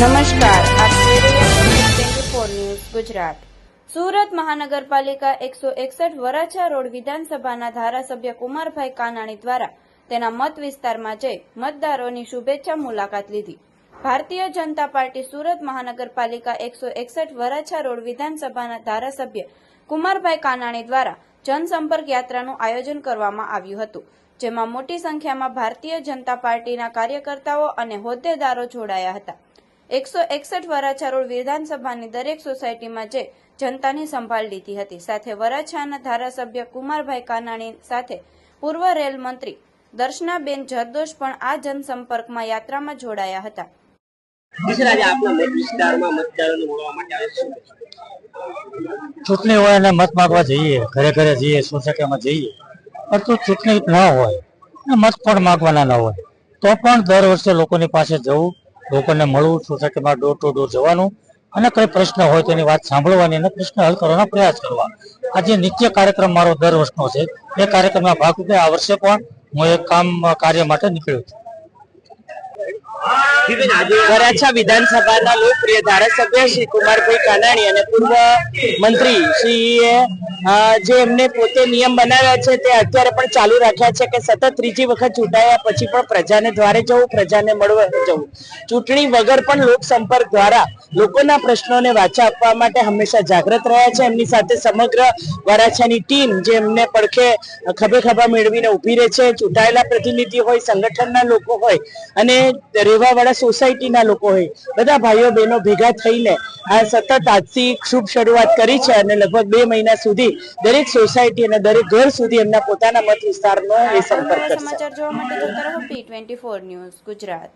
નમસ્કાર, આપ જોઈ રહ્યા છો ન્યૂઝ 24 ન્યૂઝ ગુજરાત। સુરત મહાનગરપાલિકા 161 વરાછા રોડ વિધાનસભાના ધારાસભ્ય કુમારભાઈ કાનાણી દ્વારા તેના મત વિસ્તારમાં જઈ મતદારોની શુભેચ્છા મુલાકાત લીધી। ભારતીય જનતા પાર્ટી સુરત મહાનગરપાલિકા 161 વરાછા રોડ વિધાનસભાના ધારાસભ્ય કુમારભાઈ કાનાણી દ્વારા જનસંપર્ક યાત્રાનું આયોજન કરવામાં આવ્યું હતું, જેમાં મોટી સંખ્યામાં ભારતીય જનતા પાર્ટીના કાર્યકર્તાઓ અને હોદ્દેદારો જોડાયા હતા। 161 વરાછા રોડ વિધાનસભાની દરેક સોસાયટીમાં જઈ જનતાની સંભાળ લીધી હતી। સાથે વરાછાના ધારાસભ્ય કુમારભાઈ કાનાણી સાથે પૂર્વ રેલ મંત્રી દર્શનાબેન જરદોશ પણ આ જનસંપર્કમાં યાત્રામાં જોડાયા હતા। ચૂંટણી હોય અને મત માંગવા જઈએ, ઘરે ઘરે જઈએ, સોસાયટીમાં જઈએ, પરંતુ ચૂંટણી ન હોય, મત પણ માંગવાના ન હોય, તો પણ દર વર્ષે લોકોની પાસે જવું, લોકોને મળવું, સોસાયટીમાં ડોર ટુ ડોર જવાનું અને કઈ પ્રશ્ન હોય તેની વાત સાંભળવાની અને પ્રશ્ન હલ કરવાનો પ્રયાસ કરવા। આજે નિત્ય કાર્યક્રમ મારો દર વર્ષનો છે। એ કાર્યક્રમના ભાગરૂપે આ વર્ષે પણ હું એક કાર્ય માટે નીકળ્યો છું। વરાછા વિધાનસભાના લોકપ્રિય ધારાસભ્ય શ્રી કુમારભાઈ કાનાણી અને પૂર્વ મંત્રી શ્રીએ જે એમને પોતે નિયમ બનાવ્યા છે તે અત્યારે પણ ચાલુ રાખ્યા છે કે સતત ત્રીજી વખત ચૂંટાયા પછી પણ પ્રજાને દ્વારે જવું, પ્રજાને મળવા જવું, ચૂંટણી વગર પણ લોક સંપર્ક દ્વારા લોકોના પ્રશ્નોને વાચા આપવા માટે હંમેશા જાગૃત રહ્યા છે। એમની સાથે સમગ્ર વરાછાની ટીમ જે એમને પડખે ખભે ખભા મેળવીને ઉભી રહે છે। ચૂંટાયેલા પ્રતિનિધિ હોય, સંગઠનના લોકો હોય અને રહેવાવાળા સોસાયટીના લોકો હોય, બધા ભાઈઓ બહેનો ભેગા થઈને આ સતત આજથી શુભ શરૂઆત કરી છે અને લગભગ 2 મહિના સુધી દરેક સોસાયટી અને દરેક ઘર સુધી એમના પોતાના મત વિસ્તારનો એ સંપર્ક કરશે। સમાચાર જોવા માટે જોતા રહો P24 ન્યૂઝ ગુજરાત।